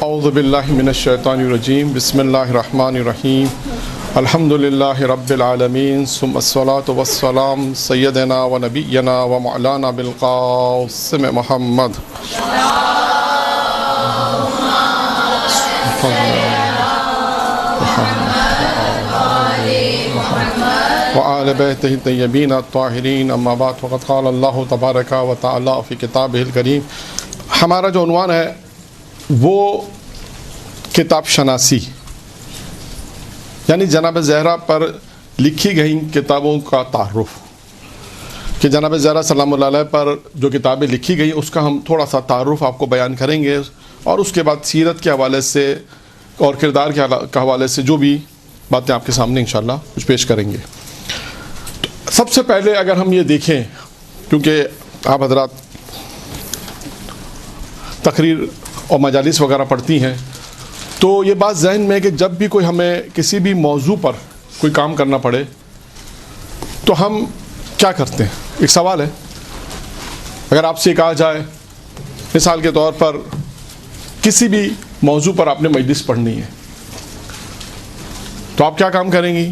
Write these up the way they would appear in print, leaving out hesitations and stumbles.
اعوذ باللہ من الشیطان الرجیم بسم اللہ الرحمن الرحیم الحمد للہ رب العالمین ثم الصلاۃ والسلام سیدنا و نبینا و مولانا بالقاسم محمد وآل بیتہ الطیبین الطاہرین اما بعد فقد قال اللہ تبارک و تعالی فی کتابہ الکریم۔ ہمارا جو عنوان ہے وہ کتاب شناسی، یعنی جناب زہرا پر لکھی گئی کتابوں کا تعارف، کہ جناب زہرا سلام اللہ علیہ پر جو کتابیں لکھی گئی اس کا ہم تھوڑا سا تعارف آپ کو بیان کریں گے، اور اس کے بعد سیرت کے حوالے سے اور کردار کے حوالے سے جو بھی باتیں آپ کے سامنے انشاءاللہ کچھ پیش کریں گے۔ سب سے پہلے اگر ہم یہ دیکھیں، کیونکہ آپ حضرات تقریر اور مجالس وغیرہ پڑھتی ہیں، تو یہ بات ذہن میں ہے کہ جب بھی کوئی ہمیں کسی بھی موضوع پر کوئی کام کرنا پڑے تو ہم کیا کرتے ہیں؟ ایک سوال ہے، اگر آپ سے کہا جائے مثال کے طور پر کسی بھی موضوع پر آپ نے مجلس پڑھنی ہے تو آپ کیا کام کریں گی؟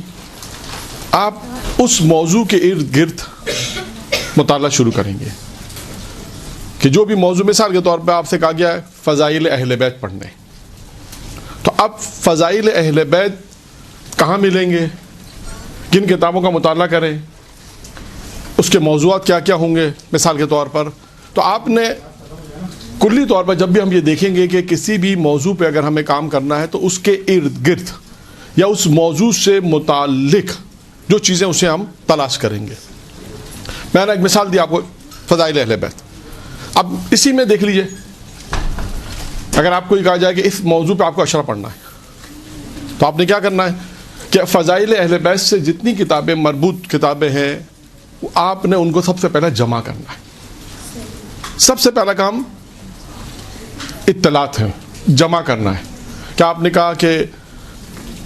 آپ اس موضوع کے ارد گرد مطالعہ شروع کریں گے، کہ جو بھی موضوع، مثال کے طور پہ آپ سے کہا گیا ہے فضائل اہل بیت پڑھنے، تو اب فضائل اہل بیت کہاں ملیں گے، کن کتابوں کا مطالعہ کریں، اس کے موضوعات کیا کیا ہوں گے مثال کے طور پر۔ تو آپ نے کلی طور پر جب بھی ہم یہ دیکھیں گے کہ کسی بھی موضوع پہ اگر ہمیں کام کرنا ہے تو اس کے ارد گرد یا اس موضوع سے متعلق جو چیزیں اسے ہم تلاش کریں گے۔ میں نے ایک مثال دی آپ کو، فضائل اہل بیت۔ اب اسی میں دیکھ لیجئے، اگر آپ کو یہ کہا جائے کہ اس موضوع پہ آپ کو اشرا پڑھنا ہے تو آپ نے کیا کرنا ہے کہ فضائل اہل بیت سے جتنی کتابیں، مربوط کتابیں ہیں، آپ نے ان کو سب سے پہلے جمع کرنا ہے۔ سب سے پہلا کام اطلاعات ہے، جمع کرنا ہے۔ کہ آپ نے کہا کہ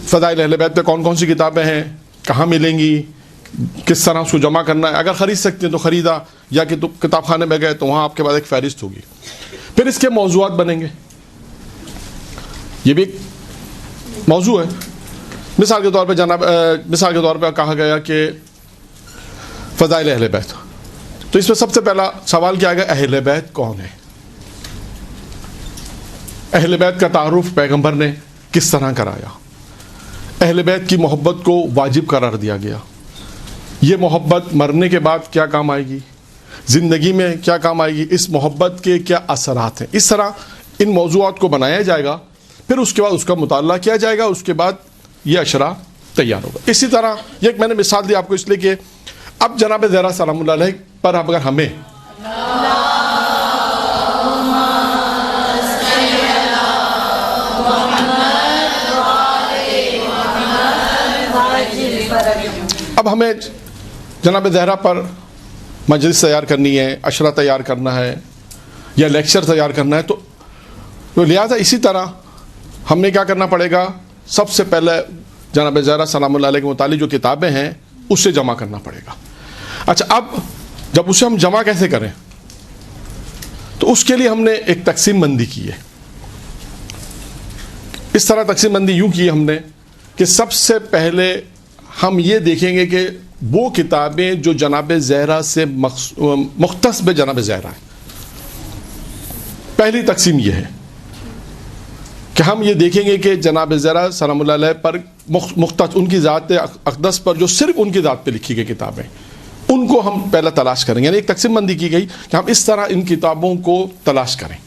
فضائل اہل بیت پہ کون کون سی کتابیں ہیں، کہاں ملیں گی، کس طرح اس کو جمع کرنا ہے، اگر خرید سکتے ہیں تو خریدا، یا کہ تو کتاب خانے میں گئے تو وہاں آپ کے پاس ایک فہرست ہوگی۔ پھر اس کے موضوعات بنیں گے، یہ بھی ایک موضوع ہے۔ مثال کے طور پہ کہا گیا کہ فضائل اہل بیت، تو اس میں سب سے پہلا سوال کیا آئے گا، اہل بیت کون ہے؟ اہل بیت کا تعارف پیغمبر نے کس طرح کرایا؟ اہل بیت کی محبت کو واجب قرار دیا گیا، یہ محبت مرنے کے بعد کیا کام آئے گی، زندگی میں کیا کام آئے گی، اس محبت کے کیا اثرات ہیں۔ اس طرح ان موضوعات کو بنایا جائے گا، پھر اس کے بعد اس کا مطالعہ کیا جائے گا، اس کے بعد یہ اشرا تیار ہوگا۔ اسی طرح یہ ایک میں نے مثال دی آپ کو اس لیے کہ اب جناب زہرا سلام اللہ علیہ پر اگر ہمیں جناب زہرا پر مجلس تیار کرنی ہے، اشرا تیار کرنا ہے، یا لیکچر تیار کرنا ہے، تو لہٰذا اسی طرح ہم نے کیا کرنا پڑے گا، سب سے پہلے جناب زہرا سلام اللہ علیہ کے متعلق جو کتابیں ہیں اسے جمع کرنا پڑے گا۔ اچھا، اب جب اسے ہم جمع کیسے کریں، تو اس کے لیے ہم نے ایک تقسیم بندی کی ہے۔ اس طرح تقسیم بندی یوں کی ہم نے کہ سب سے پہلے ہم یہ دیکھیں گے کہ وہ کتابیں جو جناب زہرا سے مختص بے جناب زہرا ہے۔ پہلی تقسیم یہ ہے کہ ہم یہ دیکھیں گے کہ جناب زہرا سلام اللہ علیہ پر مختص، ان کی ذات اقدس پر جو صرف ان کی ذات پہ لکھی گئی کتابیں، ان کو ہم پہلے تلاش کریں گے، یعنی ایک تقسیم بندی کی گئی کہ ہم اس طرح ان کتابوں کو تلاش کریں۔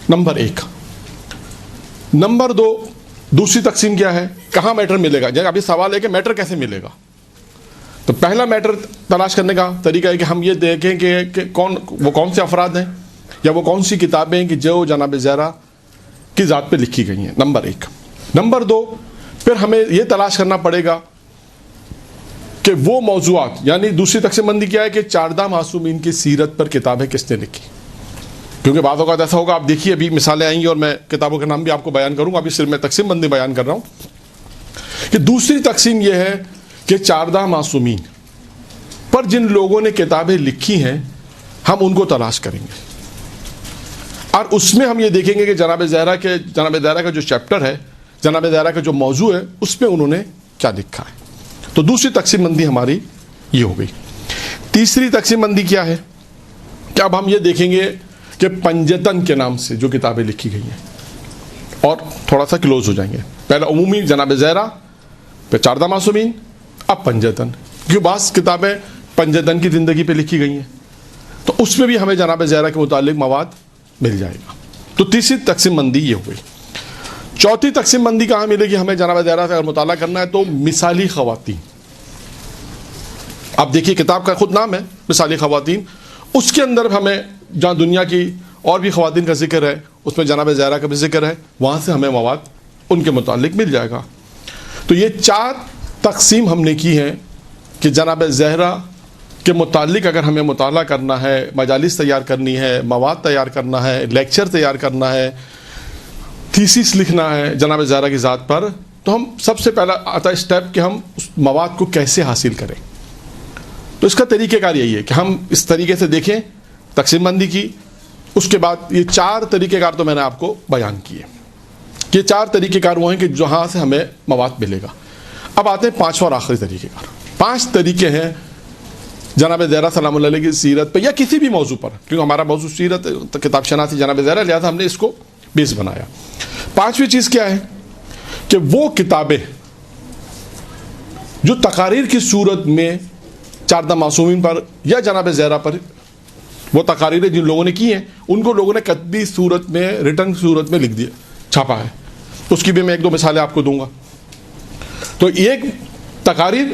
نمبر 1۔ نمبر 2، دوسری تقسیم کیا ہے، کہاں میٹر ملے گا۔ جب ابھی سوال ہے کہ میٹر کیسے ملے گا، تو پہلا میٹر تلاش کرنے کا طریقہ ہے کہ ہم یہ دیکھیں کہ وہ کون سے افراد ہیں، یا وہ کون سی کتابیں ہیں کہ جو جناب زہرا کی ذات پہ لکھی گئی ہیں۔ نمبر 1۔ نمبر 2، پھر ہمیں یہ تلاش کرنا پڑے گا کہ وہ موضوعات، یعنی دوسری تقسیم بندی کیا ہے کہ 14 معصومین کی سیرت پر کتابیں کس نے لکھی، کیونکہ بعض اوقات ایسا ہوگا، آپ دیکھیے ابھی مثالیں آئیں گی اور میں کتابوں کے نام بھی آپ کو بیان کروں گا، ابھی صرف میں تقسیم بندی بیان کر رہا ہوں کہ دوسری تقسیم یہ ہے کہ 14 معصومین پر جن لوگوں نے کتابیں لکھی ہیں ہم ان کو تلاش کریں گے۔ اور اس میں ہم یہ دیکھیں گے کہ جناب زہرا کا جو چیپٹر ہے، جناب زہرا کا جو موضوع ہے، اس میں انہوں نے کیا لکھا ہے۔ تو دوسری تقسیم بندی ہماری یہ ہو گئی۔ تیسری تقسیم بندی کیا ہے کہ اب ہم یہ دیکھیں گے کہ پنجتن کے نام سے جو کتابیں لکھی گئی ہیں، اور تھوڑا سا کلوز ہو جائیں گے۔ پہلا عمومی جناب زہرا، پھر چاردہ معصومین، اب پنجتن، کیونکہ بعض کتابیں پنجتن کی زندگی پہ لکھی گئی ہیں، تو اس میں بھی ہمیں جناب زہرا کے متعلق مواد مل جائے گا۔ تو تیسری تقسیم بندی یہ ہو گئی۔ چوتھی تقسیم بندی کہاں ملے گی ہمیں جناب زہرا سے اگر مطالعہ کرنا ہے؟ تو مثالی خواتین۔ اب دیکھیے کتاب کا خود نام ہے مثالی خواتین، اس کے اندر ہمیں جہاں دنیا کی اور بھی خواتین کا ذکر ہے، اس میں جناب زہرا کا بھی ذکر ہے، وہاں سے ہمیں مواد ان کے متعلق مل جائے گا۔ تو یہ 4 تقسیم ہم نے کی ہیں کہ جناب زہرا کے متعلق اگر ہمیں مطالعہ کرنا ہے، مجالس تیار کرنی ہے، مواد تیار کرنا ہے، لیکچر تیار کرنا ہے، تھیسس لکھنا ہے جناب زہرا کی ذات پر، تو ہم سب سے پہلا آتا ہے اسٹیپ کہ ہم اس مواد کو کیسے حاصل کریں۔ تو اس کا طریقہ کار یہی ہے کہ ہم اس طریقے سے دیکھیں تقسیم بندی کی، اس کے بعد یہ 4 طریقہ کار تو میں نے آپ کو بیان کیے۔ یہ 4 طریقہ کار وہ ہیں کہ جہاں سے ہمیں مواد ملے گا۔ اب آتے ہیں 5واں اور آخری طریقہ کار۔ 5 طریقے ہیں جناب زہرا سلام اللہ علیہ کی سیرت پہ یا کسی بھی موضوع پر، کیونکہ ہمارا موضوع سیرت کتاب شناسی جناب زہرا، لہٰذا ہم نے اس کو بیس بنایا۔ 5ویں چیز کیا ہے کہ وہ کتابیں جو تقاریر کی صورت میں چاردہ معصومین پر یا جناب زہرا پر وہ تقاریریں جن لوگوں نے کی ہیں، ان کو لوگوں نے کتبی صورت میں، ریٹن صورت میں لکھ دیا، چھاپا ہے، اس کی بھی میں 1-2 مثالیں آپ کو دوں گا۔ تو ایک تقاریر،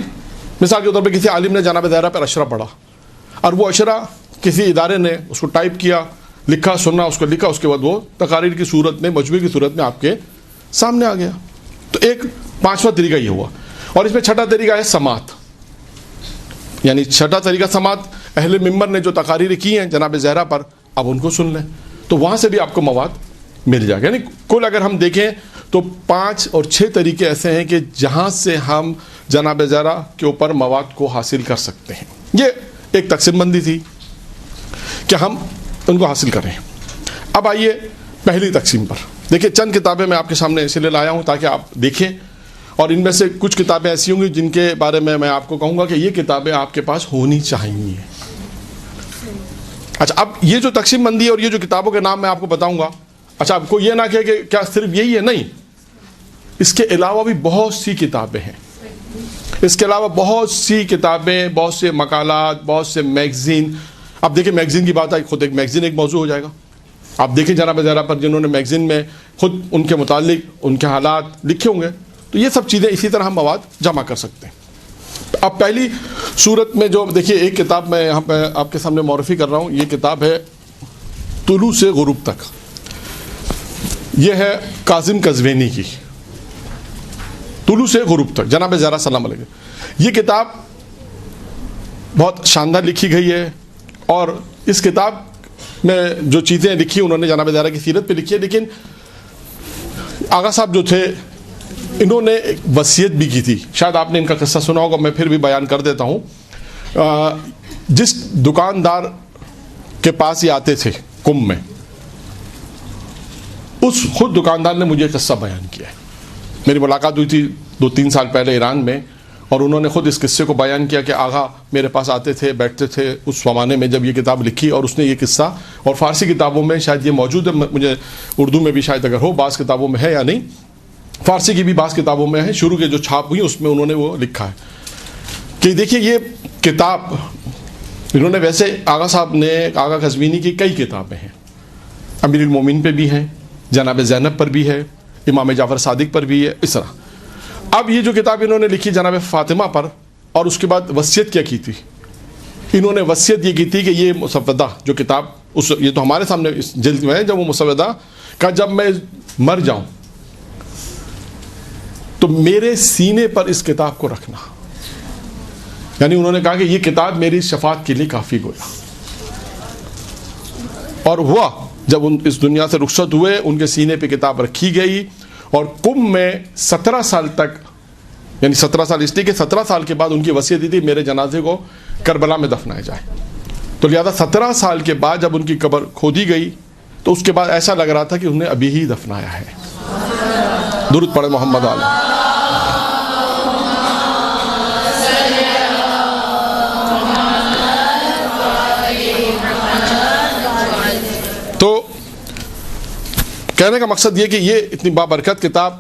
مثال کے طور پہ کسی عالم نے جناب زہرا پر اشرا پڑھا، اور وہ اشرا کسی ادارے نے اس کو ٹائپ کیا، لکھا، سننا، اس کو لکھا، اس کے بعد وہ تقاریر کی صورت میں، مجموعے کی صورت میں آپ کے سامنے آ گیا۔ تو ایک 5واں طریقہ یہ ہوا۔ اور اس میں 6ٹھا طریقہ ہے سماعت، یعنی 6ٹھا طریقہ سماعت، اہل ممبر نے جو تقاریریں کی ہیں جناب زہرا پر، اب ان کو سن لیں، تو وہاں سے بھی آپ کو مواد مل جائے گا۔ یعنی کل اگر ہم دیکھیں تو 5 اور 6 طریقے ایسے ہیں کہ جہاں سے ہم جناب زہرا کے اوپر مواد کو حاصل کر سکتے ہیں۔ یہ ایک تقسیم بندی تھی کہ ہم ان کو حاصل کریں۔ اب آئیے پہلی تقسیم پر۔ دیکھیں چند کتابیں میں آپ کے سامنے اس لیے لایا ہوں تاکہ آپ دیکھیں، اور ان میں سے کچھ کتابیں ایسی ہوں گی جن کے بارے میں آپ کو کہوں گا کہ یہ کتابیں آپ کے پاس ہونی چاہیے۔ اچھا، اب یہ جو تقسیم بندی ہے اور یہ جو کتابوں کے نام میں آپ کو بتاؤں گا، اچھا آپ کو یہ نہ کہے کہ کیا صرف یہی ہے، نہیں، اس کے علاوہ بھی بہت سی کتابیں ہیں۔ اس کے علاوہ بہت سی کتابیں، بہت سے مقالات، بہت سے میگزین۔ اب دیکھیں میگزین کی بات آئی، خود ایک میگزین ایک موضوع ہو جائے گا۔ آپ دیکھیں جناب زہرا پر جنہوں نے میگزین میں خود ان کے متعلق ان کے حالات لکھے ہوں گے، تو یہ سب چیزیں اسی طرح ہم مواد جمع کر سکتے ہیں۔ اب پہلی صورت میں جو دیکھیے ایک کتاب میں یہاں پہ آپ کے سامنے معرفی کر رہا ہوں، یہ کتاب ہے طلوع سے غروب تک۔ یہ ہے کاظم قزوینی کی، طلوع سے غروب تک، جناب زہرا سلام علیہ۔ یہ کتاب بہت شاندار لکھی گئی ہے، اور اس کتاب میں جو چیزیں لکھی انہوں نے جناب زہرا کی سیرت پہ لکھی ہے، لیکن آغا صاحب جو تھے انہوں نے ایک وصیت بھی کی تھی، شاید آپ نے ان کا قصہ سنا ہوگا، میں پھر بھی بیان کر دیتا ہوں۔ جس دکاندار کے پاس یہ آتے تھے کم میں، اس خود دکاندار نے مجھے قصہ بیان کیا ہے۔ میری ملاقات ہوئی تھی 2-3 سال پہلے ایران میں، اور انہوں نے خود اس قصے کو بیان کیا کہ آغا میرے پاس آتے تھے، بیٹھتے تھے اس زمانے میں جب یہ کتاب لکھی، اور اس نے یہ قصہ، اور فارسی کتابوں میں شاید یہ موجود ہے، مجھے اردو میں بھی شاید اگر ہو، بعض کتابوں میں ہے یا نہیں، فارسی کی بھی بعض کتابوں میں ہے، شروع کے جو چھاپ ہوئی اس میں انہوں نے وہ لکھا ہے کہ دیکھیے یہ کتاب انہوں نے، ویسے آغا صاحب نے، آغا قزوینی کی کئی کتابیں ہیں، امیر المومنین پہ بھی ہیں، جناب زینب پر بھی ہے، امام جعفر صادق پر بھی ہے، اس طرح۔ اب یہ جو کتاب انہوں نے لکھی جناب فاطمہ پر، اور اس کے بعد وصیت کیا کی تھی، انہوں نے وصیت یہ کی تھی کہ یہ مسودہ جو کتاب، یہ تو ہمارے سامنے اس جلد میں ہے، جب وہ مسودہ کا جب میں مر جاؤں تو میرے سینے پر اس کتاب کو رکھنا، یعنی انہوں نے کہا کہ یہ کتاب میری شفاعت کے لیے کافی گویا۔ اور ہوا جب ان اس دنیا سے رخصت ہوئے، ان کے سینے پہ کتاب رکھی گئی، اور کم میں 17 سال تک، یعنی 17 سال اس لیے کہ 17 سال کے بعد ان کی وصیت دی تھی میرے جنازے کو کربلا میں دفنایا جائے، تو لہذا 17 سال کے بعد جب ان کی قبر کھودی گئی تو اس کے بعد ایسا لگ رہا تھا کہ انہیں ابھی ہی دفنایا ہے. درود پڑھے محمد علیہ. تو کہنے کا مقصد یہ کہ یہ اتنی بابرکت کتاب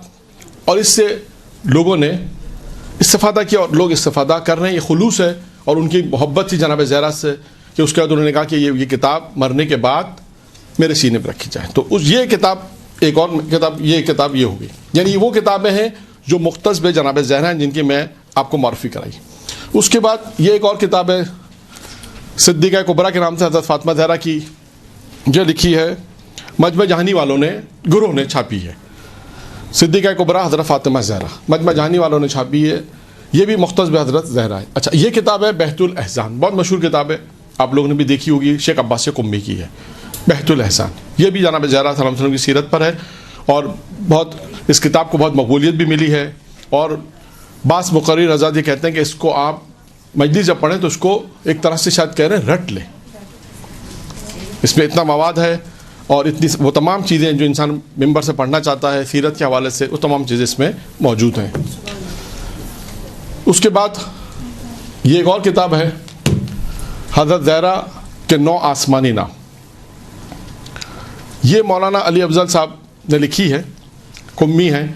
اور اس سے لوگوں نے استفادہ کیا اور لوگ استفادہ کر رہے ہیں. یہ خلوص ہے اور ان کی محبت تھی جناب زہرا سے کہ اس کے بعد انہوں نے کہا کہ یہ کتاب مرنے کے بعد میرے سینے پہ رکھی جائے. تو یہ کتاب ایک اور کتاب یہ ہوگی. یعنی وہ کتابیں ہیں جو مختص بے جناب زہرا ہیں جن کی میں آپ کو معرفی کرائی. اس کے بعد یہ ایک اور کتاب ہے صدیقہ کبریٰ کے نام سے حضرت فاطمہ زہرا کی، جو لکھی ہے مجمع جہانی والوں نے گروہ نے چھاپی ہے. صدیقہ کبریٰ حضرت فاطمہ زہرا مجمع جہانی والوں نے چھاپی ہے. یہ بھی مختص بے حضرت زہرا ہے. اچھا، یہ کتاب ہے بہت الاحسان، بہت مشہور کتاب ہے، آپ لوگوں نے بھی دیکھی ہوگی، شیخ عباس قمی کی ہے بہت الاحسان. یہ بھی جناب زہرا صلی اللہ علیہ وسلم کی سیرت پر ہے اور بہت اس کتاب کو بہت مقبولیت بھی ملی ہے. اور بعض مقرر حضرات یہ کہتے ہیں کہ اس کو آپ مجلس جب پڑھیں تو اس کو ایک طرح سے شاید کہہ رہے ہیں رٹ لیں. اس میں اتنا مواد ہے اور اتنی وہ تمام چیزیں جو انسان ممبر سے پڑھنا چاہتا ہے سیرت کے حوالے سے، وہ تمام چیزیں اس میں موجود ہیں. اس کے بعد یہ ایک اور کتاب ہے حضرت زہرا کے 9 آسمانی نام. یہ مولانا علی افضل صاحب نے لکھی ہے، قمی ہیں،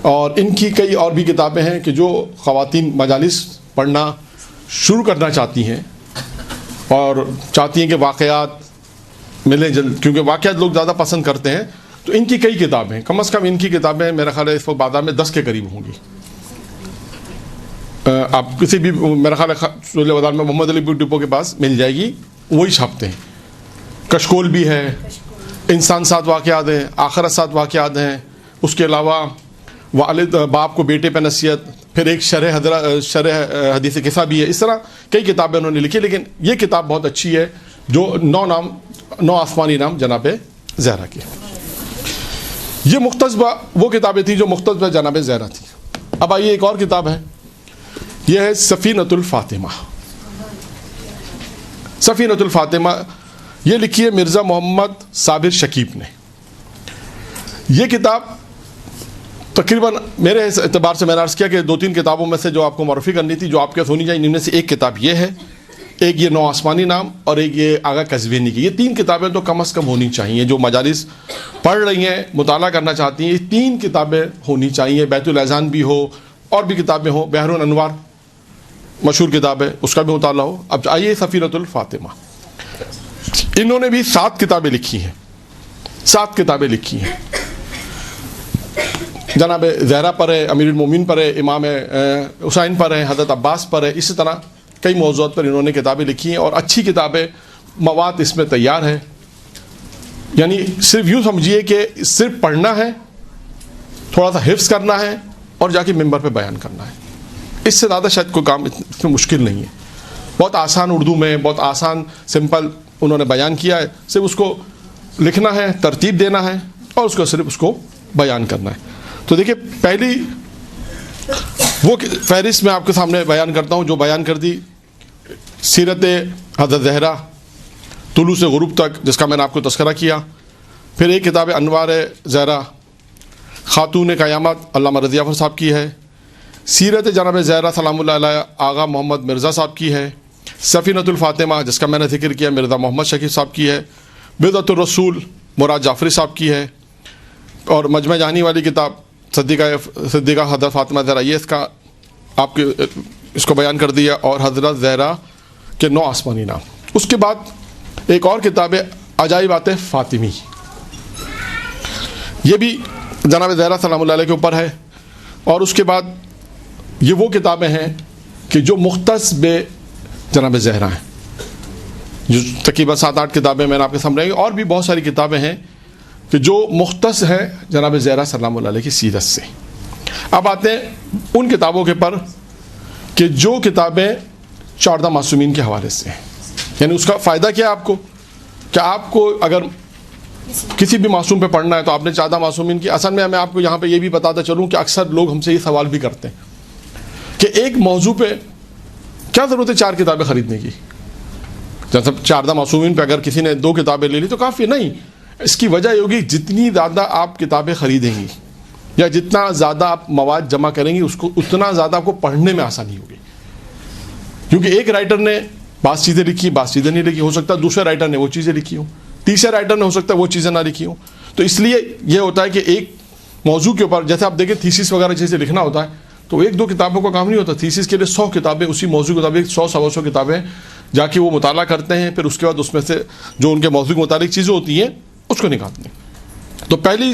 اور ان کی کئی اور بھی کتابیں ہیں کہ جو خواتین مجالس پڑھنا شروع کرنا چاہتی ہیں اور چاہتی ہیں کہ واقعات ملیں جلد، کیونکہ واقعات لوگ زیادہ پسند کرتے ہیں. تو ان کی کئی کتابیں ہیں، کم از کم ان کی کتابیں میرا خیال ہے اس وقت بازار میں 10 کے قریب ہوں گی. آپ کسی بھی میرا خیال ہے سولہ بازار میں محمد علی بک ڈپو کے پاس مل جائے گی، وہی چھاپتے ہیں. کشکول بھی ہے، انسان 7 واقعات ہیں، آخرت 7 واقعات ہیں. اس کے علاوہ والد باپ کو بیٹے پہ نصیحت، پھر ایک شرح حدیث قصہ بھی ہے. اس طرح کئی کتابیں انہوں نے لکھی، لیکن یہ کتاب بہت اچھی ہے جو 9 آسمانی نام جناب زہرا کی. یہ مختص وہ کتابیں تھیں جو مختص جناب زہرا تھی. اب آئیے ایک اور کتاب ہے، یہ ہے سفینۃ الفاطمہ. سفینۃ الفاطمہ یہ لکھی ہے مرزا محمد صابر شکیب نے. یہ کتاب تقریباً میرے اعتبار سے میں نے عرض کیا کہ 2-3 کتابوں میں سے جو آپ کو معرفی کرنی تھی، جو آپ کے ہونی چاہیے، ان میں سے ایک کتاب یہ ہے، ایک یہ 9 آسمانی نام، اور ایک یہ آغا قزوینی کی. یہ 3 کتابیں تو کم از کم ہونی چاہیے. جو مجالس پڑھ رہی ہیں، مطالعہ کرنا چاہتی ہیں، یہ 3 کتابیں ہونی چاہیے. بیت الاذان بھی ہو اور بھی کتابیں ہوں، بحر الانوار مشہور کتاب ہے، اس کا بھی مطالعہ ہو. اب آئیے سفینۃ الفاطمہ. انہوں نے بھی 7 کتابیں لکھی ہیں. 7 کتابیں لکھی ہیں. جناب زہرا پر ہے، امیر المومنین پر ہے، امام حسین پر ہے، حضرت عباس پر ہے. اسی طرح کئی موضوعات پر انہوں نے کتابیں لکھی ہیں اور اچھی کتابیں، مواد اس میں تیار ہے. یعنی صرف یوں سمجھیے کہ صرف پڑھنا ہے، تھوڑا سا حفظ کرنا ہے اور جا کے ممبر پہ بیان کرنا ہے. اس سے زیادہ شاید کوئی کام اس میں مشکل نہیں ہے. بہت آسان اردو میں، بہت آسان سمپل انہوں نے بیان کیا ہے. صرف اس کو لکھنا ہے، ترتیب دینا ہے اور اس کو صرف اس کو بیان کرنا ہے. تو دیکھیں، پہلی وہ فہرست میں آپ کے سامنے بیان کرتا ہوں جو بیان کر دی سیرت حضرت زہرا طلوع سے غروب تک، جس کا میں نے آپ کو تذکرہ کیا. پھر ایک کتاب انوار زہرا خاتون قیامت علامہ رضی افر صاحب کی ہے. سیرت جناب زہرا سلام اللہ علیہ آغا محمد مرزا صاحب کی ہے. سفینۃ الفاطمہ جس کا میں نے ذکر کیا مرزا محمد شکیب صاحب کی ہے. بدعت الرسول مراد جعفری صاحب کی ہے. اور مجمع جہانی والی کتاب صدیقہ حضرت فاطمہ زہرا، یہ اس کا آپ کے اس کو بیان کر دیا. اور حضرت زہرا کے 9 آسمانی نام. اس کے بعد ایک اور کتاب ہے عجائبات فاطمی. یہ بھی جناب زہرا سلام اللہ علیہ کے اوپر ہے. اور اس کے بعد یہ وہ کتابیں ہیں کہ جو مختص بے جناب زہرا ہیں، جو تقریباً 7-8 کتابیں میں نے آپ کے سامنے رکھی. اور بھی بہت ساری کتابیں ہیں کہ جو مختص ہیں جناب زہرا سلام اللہ علیہ کی سیرت سے. اب آتے ہیں ان کتابوں کے پر کہ جو کتابیں 14 معصومین کے حوالے سے ہیں. یعنی اس کا فائدہ کیا ہے آپ کو، کہ آپ کو اگر کسی بھی معصوم پہ پڑھنا ہے تو آپ نے 14 معصومین کی. اصل میں آپ کو یہاں پہ یہ بھی بتاتا چلوں کہ اکثر لوگ ہم سے یہ سوال بھی کرتے ہیں کہ ایک موضوع پہ کیا ضرورت ہے 4 کتابیں خریدنے کی. جیسے 14 معصومین پہ اگر کسی نے 2 کتابیں لے لی تو کافی نہیں. اس کی وجہ یہ ہوگی جتنی زیادہ آپ کتابیں خریدیں گی یا جتنا زیادہ آپ مواد جمع کریں گی اتنا زیادہ آپ کو پڑھنے میں آسانی ہوگی. کیونکہ ایک رائٹر نے بعض چیزیں لکھی، بعض چیزیں نہیں لکھی، ہو سکتا ہے دوسرے رائٹر نے وہ چیزیں لکھی ہوں، تیسرے رائٹر نے ہو سکتا ہے وہ چیزیں نہ لکھی ہوں. تو اس لیے یہ ہوتا ہے کہ ایک موضوع کے اوپر جیسے آپ دیکھیں تھیسس وغیرہ جیسے لکھنا ہوتا ہے تو ایک دو کتابوں کا کام نہیں ہوتا. تھیسس کے لیے 100 کتابیں اسی موضوع کے مطابق 100 کتابیں جا کے وہ مطالعہ کرتے ہیں، پھر اس کے بعد اس میں سے جو ان کے موضوع کے مطابق چیزیں ہوتی ہیں اس کو نکالتے ہیں. تو پہلی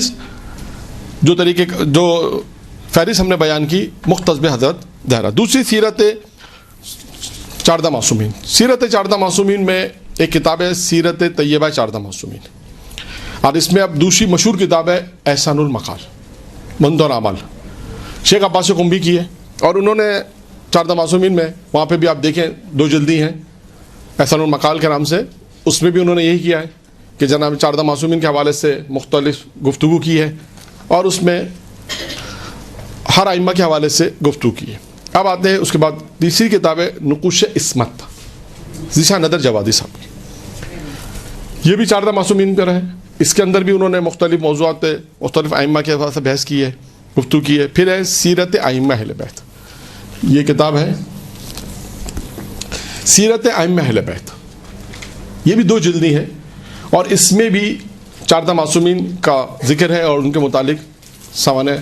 جو طریقے جو فہرست ہم نے بیان کی مختص بحضرت زہرا. دوسری سیرت 14 معصومین. سیرت 14 معصومین میں ایک کتاب ہے سیرت طیبہ 14 معصومین، اور اس میں اب دوسری مشہور کتاب ہے احسان المقال منظور اعمال، شیخ عباس قمبی کی ہے. اور انہوں نے 14 معصومین میں وہاں پہ بھی آپ دیکھیں 2 جلدی ہیں احسان المقال کے نام سے، اس میں بھی انہوں نے یہی کیا ہے کہ جناب 14 معصومین کے حوالے سے مختلف گفتگو کی ہے اور اس میں ہر ائمہ کے حوالے سے گفتگو کی ہے. اب آتے ہیں اس کے بعد تیسری کتاب ہے نقوش عصمت ذیشان ندر جوادی صاحب کی. یہ بھی 14 معصومین پر ہے. اس کے اندر بھی انہوں نے مختلف موضوعات پہ مختلف ائمہ کے حوالے سے بحث کی ہے، گفتگو کی ہے. پھر ہے سیرت ائمہ اہل بیت. یہ کتاب ہے سیرت ائمہ اہل بیت، یہ بھی 2 جلدی ہے اور اس میں بھی 14 معصومین کا ذکر ہے اور ان کے متعلق سوانح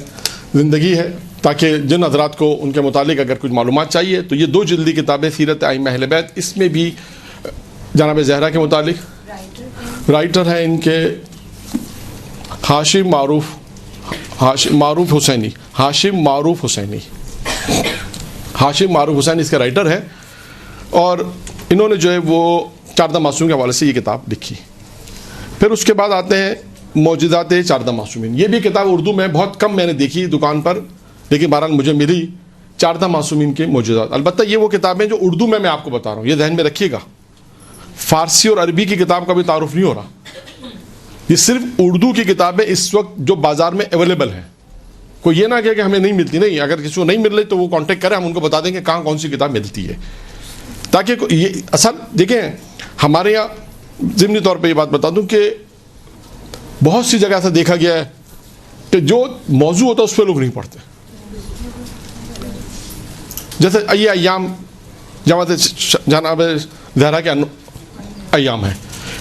زندگی ہے، تاکہ جن حضرات کو ان کے متعلق اگر کچھ معلومات چاہیے تو یہ 2 جلدی کتابیں سیرت ائمہ اہل بیت. اس میں بھی جناب زہرا کے متعلق رائٹر ہیں ان کے ہاشم معروف حسینی اس کے رائٹر ہیں اور انہوں نے جو ہے وہ 14 معصومین کے حوالے سے یہ کتاب لکھی. پھر اس کے بعد آتے ہیں معجزات 14 معصومین. یہ بھی کتاب اردو میں بہت کم میں نے دیکھی دکان پر، لیکن بہرحال مجھے ملی 14 معصومین کے معجزات. البتہ یہ وہ کتابیں جو اردو میں آپ کو بتا رہا ہوں، یہ ذہن میں رکھیے گا. فارسی اور عربی کی کتاب کا بھی تعارف نہیں ہو رہا، یہ صرف اردو کی کتابیں اس وقت جو بازار میں اویلیبل ہیں. کوئی یہ نہ کہے کہ ہمیں نہیں ملتی، نہیں، اگر کسی کو نہیں مل رہی تو وہ کانٹیکٹ کرے، ہم ان کو بتا دیں گے کہاں کون سی کتاب ملتی ہے. تاکہ یہ اصل دیکھیں ہمارے یہاں ضمنی طور پہ یہ بات بتا دوں کہ بہت سی جگہ ایسا دیکھا گیا ہے کہ جو موضوع ہوتا ہے اس پہ لوگ نہیں پڑھتے. جیسے یہ ایام جماعت جناب زہرا کے ایام ہے،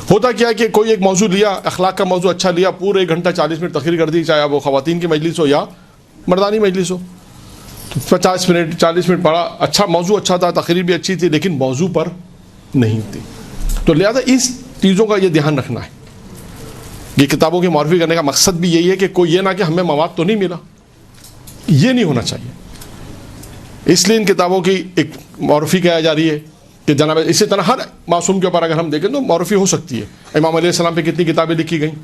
ہوتا کیا ہے کہ کوئی ایک موضوع لیا، اخلاق کا موضوع اچھا لیا، پورے 1 گھنٹہ 40 منٹ تقریر کر دی، چاہے وہ خواتین کی مجلس ہو یا مردانی مجلس ہو. 50 منٹ 40 منٹ پڑھا، اچھا موضوع اچھا تھا، تقریر بھی اچھی تھی، لیکن موضوع پر نہیں تھی. تو لہذا اس چیزوں کا یہ دھیان رکھنا ہے. یہ کتابوں کی معرفی کرنے کا مقصد بھی یہی ہے کہ کوئی یہ نہ کہ ہمیں مواد تو نہیں ملا، یہ نہیں ہونا چاہیے. اس لیے ان کتابوں کی ایک معرفی کیا جا رہی ہے کہ جناب اسی طرح ہر معصوم کے اوپر اگر ہم دیکھیں تو معرفی ہو سکتی ہے. امام علیہ السلام پہ کتنی کتابیں لکھی گئیں،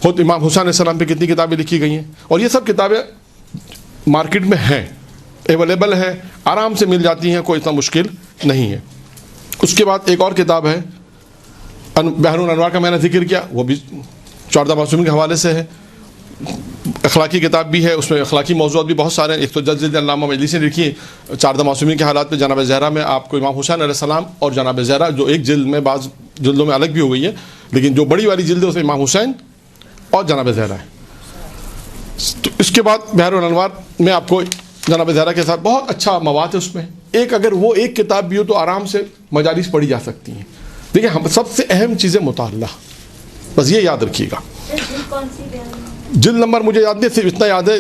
خود امام حسین علیہ السلام پہ کتنی کتابیں لکھی گئی ہیں، اور یہ سب کتابیں مارکیٹ میں ہیں، اویلیبل ہیں، آرام سے مل جاتی ہیں، کوئی اتنا مشکل نہیں ہے. اس کے بعد ایک اور کتاب ہے بحر الانوار کا میں نے ذکر کیا، وہ بھی 14 معصومین کے حوالے سے ہے. اخلاقی کتاب بھی ہے، اس میں اخلاقی موضوعات بھی بہت سارے ہیں. 110 جلد علامہ مجلسی نے لکھی ہے 14 معصومین کے حالات پہ. جناب زہرا میں آپ کو امام حسین علیہ السلام اور جناب زہرا جو ایک جلد میں، بعض جلدوں میں الگ بھی ہو گئی ہے، لیکن جو بڑی والی جلد ہے اس میں امام حسین اور جناب زہرا ہے. تو اس کے بعد بحر الانوار میں آپ کو جناب زہرا کے ساتھ بہت اچھا مواد ہے. اس میں اگر وہ ایک کتاب بھی ہو تو آرام سے مجالس پڑھی جا سکتی ہیں. دیکھیں ہم سب سے اہم چیزیں مطالعہ، بس یہ یاد رکھیے گا. جلد نمبر مجھے یاد نہیں، صرف اتنا یاد ہے،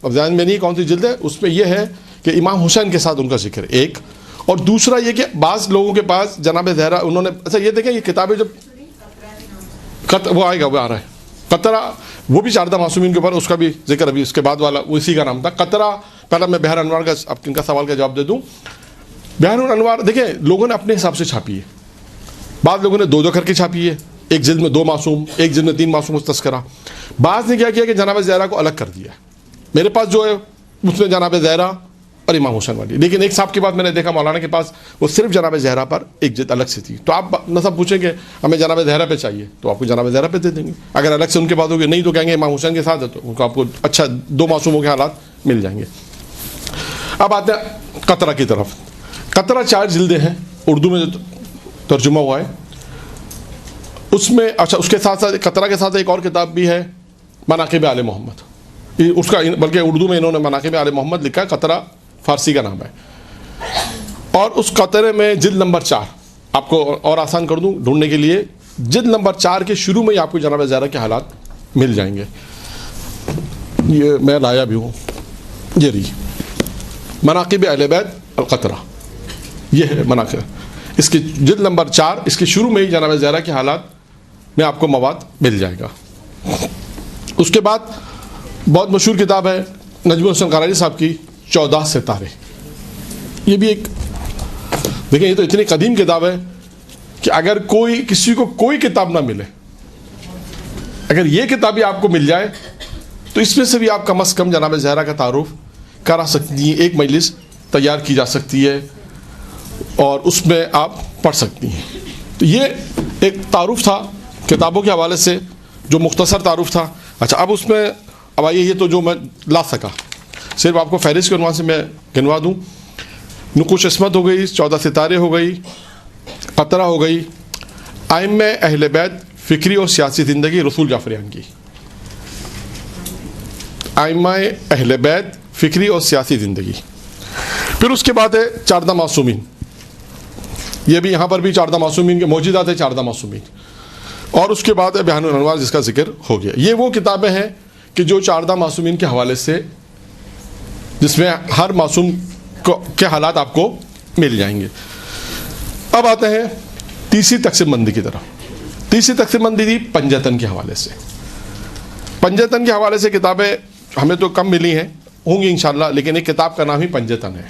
اب ذہن میں نہیں کون سی جلد ہے. اس میں یہ ہے کہ امام حسین کے ساتھ ان کا ذکر ہے ایک، اور دوسرا یہ کہ بعض لوگوں کے پاس جناب زہرا انہوں نے اچھا یہ دیکھیں یہ کتابیں جب وہ آئے گا، وہ آ رہا ہے قطرہ، وہ بھی 14 معصومین کے اوپر، اس کا بھی ذکر ابھی اس کے بعد والا اسی کا نام تھا قطرہ. پہلا میں بحر انوار کا اب ان کا سوال کا جواب دے دوں. بحر الانوار دیکھیں لوگوں نے اپنے حساب سے چھاپی ہے. بعض لوگوں نے 2 کر کے چھاپی ہے، ایک جلد میں 2 معصوم، ایک جلد میں 3 معصوم تذکرہ. بعض نے کیا کیا کہ جناب زہرا کو الگ کر دیا ہے. میرے پاس جو ہے اس میں جناب زہرا اور امام حسین والی، لیکن ایک صاحب کے بعد میں نے دیکھا مولانا کے پاس وہ صرف جناب زہرا پر ایک جلد الگ سے تھی. تو آپ نہ سب پوچھیں کہ ہمیں جناب زہرا پہ چاہیے تو آپ کو جناب زہرا پہ دے دیں گے. اگر الگ سے ان کے بعد ہوگی نہیں تو کہیں گے امام حسین کے ساتھ ہے تو ان کو آپ کو اچھا 2 معصوموں کے حالات مل جائیں گے. اب آتے ہیں قطرہ کی طرف. قطرہ 4 جلدیں ہیں، اردو میں جو ترجمہ ہوا ہے. اس میں اچھا اس کے ساتھ ساتھ قطرہ کے ساتھ ایک اور کتاب بھی ہے مناقب آل محمد، اس کا بلکہ اردو میں انہوں نے مناقب آل محمد لکھا ہے، قطرہ فارسی کا نام ہے. اور اس قطرے میں جلد نمبر 4 آپ کو اور آسان کر دوں ڈھونڈنے کے لیے، جلد نمبر 4 کے شروع میں ہی آپ کو جناب زہرا کے حالات مل جائیں گے. یہ میں لایا بھی ہوں، یہ رہی مناقب اہل بیت القطرہ، یہ ہے مناقب، اس کی جلد نمبر 4 اس کے شروع میں ہی جناب زہرا کے حالات میں آپ کو مواد مل جائے گا. اس کے بعد بہت مشہور کتاب ہے نجم الحسن قراری صاحب کی 14 ستارے. یہ بھی ایک دیکھیں، یہ تو اتنی قدیم کتاب ہے کہ اگر کسی کو کوئی کتاب نہ ملے، اگر یہ کتاب بھی آپ کو مل جائے تو اس میں سے بھی آپ کم از کم جناب زہرا کا تعارف کرا سکتی ہیں، ایک مجلس تیار کی جا سکتی ہے اور اس میں آپ پڑھ سکتی ہیں. تو یہ ایک تعارف تھا کتابوں کے حوالے سے جو مختصر تعارف تھا. اچھا اب اس میں اب آئیے، یہ تو جو میں لا سکا، صرف آپ کو فہرست کے عنوان سے میں گنوا دوں. نقوش عصمت ہو گئی، 14 ستارے ہو گئی، قطرہ ہو گئی، ائمہ اہل بیت فکری اور سیاسی زندگی رسول جعفریان کی. ائمہ اہل بیت فکری اور سیاسی زندگی. پھر اس کے بعد ہے 14 معصومین. یہ بھی یہاں پر بھی 14 معصومین کے موجودات ہے، 14 معصومین. اور اس کے بعد ہے بیان الانوار جس کا ذکر ہو گیا. یہ وہ کتابیں ہیں کہ جو 14 معصومین کے حوالے سے، جس میں ہر معصوم کے حالات آپ کو مل جائیں گے. اب آتے ہیں تیسری تقسیم بندی کی طرف. تیسری تقسیم بندی تھی پنجتن کے حوالے سے. پنجتن کے حوالے سے کتابیں ہمیں تو کم ملی ہیں، ہوں گی انشاءاللہ، لیکن ایک کتاب کا نام ہی پنجتن ہے.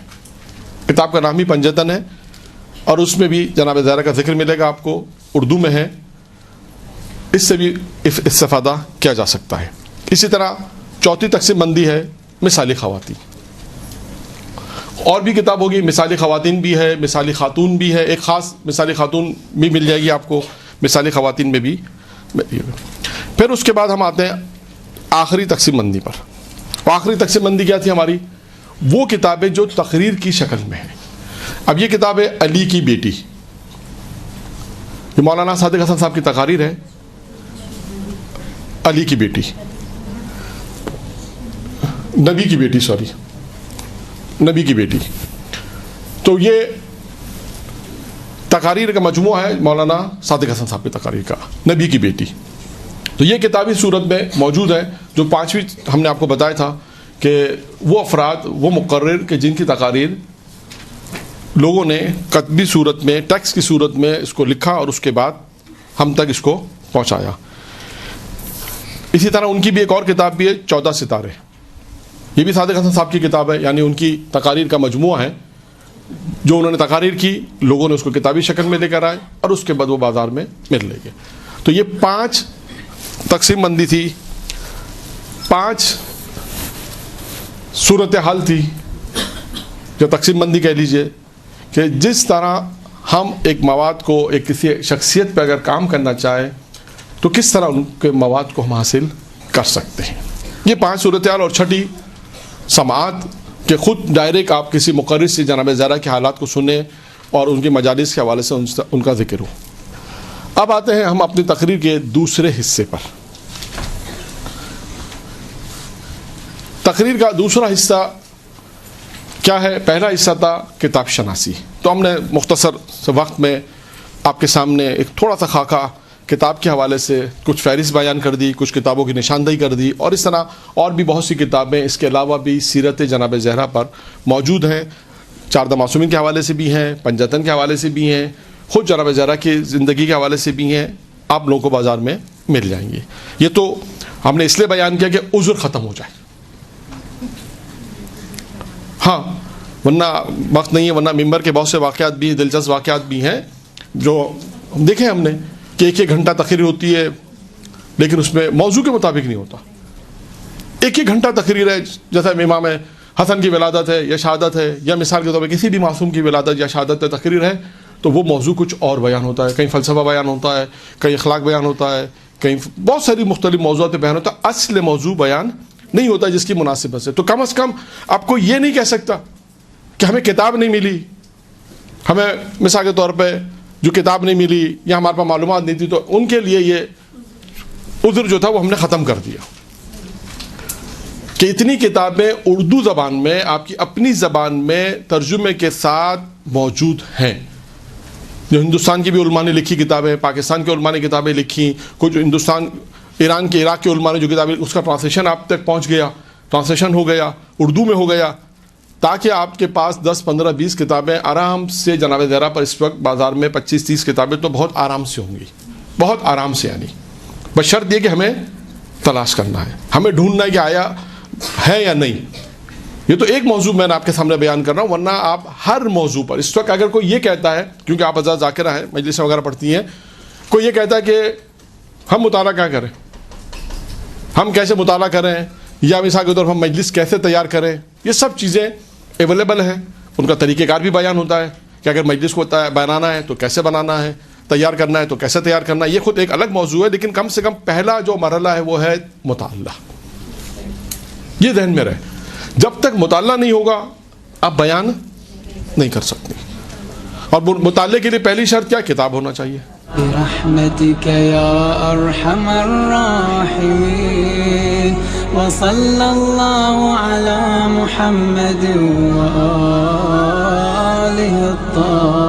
کتاب کا نام ہی پنجتن ہے اور اس میں بھی جناب زہرا کا ذکر ملے گا آپ کو، اردو میں ہے، اس سے بھی استفادہ کیا جا سکتا ہے. اسی طرح چوتھی تقسیم بندی ہے مثالی خواتین. اور بھی کتاب ہوگی، مثالی خواتین بھی ہے، مثالی خاتون بھی ہے، ایک خاص مثالی خاتون بھی مل جائے گی آپ کو، مثالی خواتین میں بھی. پھر اس کے بعد ہم آتے ہیں آخری تقسیم بندی پر. آخری تقسیم بندی کیا تھی ہماری؟ وہ کتابیں جو تقریر کی شکل میں ہیں. اب یہ کتاب ہے علی کی بیٹی، یہ مولانا صادق حسن صاحب کی تقاریر ہے. علی کی بیٹی، نبی کی بیٹی، نبی کی بیٹی. تو یہ تقاریر کا مجموعہ ہے مولانا صادق حسن صاحب کی تقاریر کا، نبی کی بیٹی. تو یہ کتابی صورت میں موجود ہے. جو 5ویں ہم نے آپ کو بتایا تھا کہ وہ افراد، وہ مقرر کہ جن کی تقاریر لوگوں نے کتبی صورت میں، ٹیکسٹ کی صورت میں اس کو لکھا اور اس کے بعد ہم تک اس کو پہنچایا. اسی طرح ان کی بھی ایک اور کتاب بھی ہے 14 ستارے. یہ بھی صادق حسن صاحب کی کتاب ہے، یعنی ان کی تقاریر کا مجموعہ ہے جو انہوں نے تقاریر کی، لوگوں نے اس کو کتابی شکل میں لے کر آئے اور اس کے بعد وہ بازار میں مل لے گئے. تو یہ 5 تقسیم بندی تھی، 5 صورتحال تھی، جو تقسیم بندی کہہ لیجئے، کہ جس طرح ہم ایک مواد کو، ایک کسی شخصیت پہ اگر کام کرنا چاہیں تو کس طرح ان کے مواد کو ہم حاصل کر سکتے ہیں. یہ 5 صورتحال. اور چھٹی سماعت، کہ خود ڈائریکٹ آپ کسی مقرر سے جناب زہرا کے حالات کو سنیں اور ان کی مجالس کے حوالے سے ان کا ذکر ہو. اب آتے ہیں ہم اپنی تقریر کے دوسرے حصے پر. تقریر کا دوسرا حصہ کیا ہے؟ پہلا حصہ تھا کتاب شناسی. تو ہم نے مختصر سے وقت میں آپ کے سامنے ایک تھوڑا سا خاکہ کتاب کے حوالے سے، کچھ فہرست بیان کر دی، کچھ کتابوں کی نشاندہی کر دی، اور اس طرح اور بھی بہت سی کتابیں اس کے علاوہ بھی سیرت جناب زہرا پر موجود ہیں. 14 معصومین کے حوالے سے بھی ہیں، پنجتن کے حوالے سے بھی ہیں، خود جناب زہرا کی زندگی کے حوالے سے بھی ہیں. آپ لوگوں کو بازار میں مل جائیں گے. یہ تو ہم نے اس لیے بیان کیا کہ عذر ختم ہو جائے. ہاں ورنہ وقت نہیں ہے، ورنہ ممبر کے بہت سے واقعات بھی، دلچسپ واقعات بھی ہیں جو دیکھیں ہم نے، کہ 1 گھنٹہ تقریر ہوتی ہے لیکن اس میں موضوع کے مطابق نہیں ہوتا. 1 گھنٹہ تقریر ہے، جیسا امام حسن کی ولادت ہے یا شہادت ہے، یا مثال کے طور پہ کسی بھی معصوم کی ولادت یا شہادت ہے، تقریر ہے، تو وہ موضوع کچھ اور بیان ہوتا ہے. کہیں فلسفہ بیان ہوتا ہے، کہیں اخلاق بیان ہوتا ہے، کہیں بہت ساری مختلف موضوعات بیان ہوتا ہے. اصل موضوع بیان نہیں ہوتا جس کی مناسبت سے. تو کم از کم آپ کو یہ نہیں کہہ سکتا کہ ہمیں کتاب نہیں ملی، ہمیں مثال کے طور پہ جو کتاب نہیں ملی یا ہمارے پاس معلومات نہیں تھی، تو ان کے لیے یہ عذر جو تھا وہ ہم نے ختم کر دیا کہ اتنی کتابیں اردو زبان میں، آپ کی اپنی زبان میں ترجمے کے ساتھ موجود ہیں. جو ہندوستان کی بھی علماء نے لکھی کتابیں، پاکستان کے علماء نے کتابیں لکھی، کچھ ہندوستان ایران کے عراق کے علماء نے جو کتابیں، اس کا ٹرانسلیشن آپ تک پہنچ گیا، ٹرانسلیشن ہو گیا، اردو میں ہو گیا، تاکہ آپ کے پاس 10 15 20 کتابیں آرام سے جناب زہرا پر اس وقت بازار میں 25 30 کتابیں تو بہت آرام سے ہوں گی، بہت آرام سے، یعنی بشرط یہ کہ ہمیں تلاش کرنا ہے، ہمیں ڈھونڈنا ہے کہ آیا ہے یا نہیں. یہ تو ایک موضوع میں نے آپ کے سامنے بیان کر رہا ہوں، ورنہ آپ ہر موضوع پر اس وقت اگر کوئی یہ کہتا ہے، کیونکہ آپ حضرات ذاکرہ ہیں، مجلسیں وغیرہ پڑھتی ہیں، کوئی یہ کہتا ہے کہ ہم مطالعہ کیا کریں، ہم کیسے مطالعہ کریں، یا مثال کے طور پر ہم مجلس کیسے تیار کریں، یہ سب چیزیں اویلیبل ہیں. ان کا طریقہ کار بھی بیان ہوتا ہے کہ اگر مجلس کو بنانا ہے تو کیسے بنانا ہے، تیار کرنا ہے تو کیسے تیار کرنا ہے. یہ خود ایک الگ موضوع ہے، لیکن کم سے کم پہلا جو مرحلہ ہے وہ ہے مطالعہ. یہ ذہن میں رہے، جب تک مطالعہ نہیں ہوگا آپ بیان نہیں کر سکتے. اور مطالعے کے لیے پہلی شرط کیا؟ کتاب ہونا چاہیے. برحمتك يا أرحم الراحمين وصلى الله على محمد وآله الطاهرين.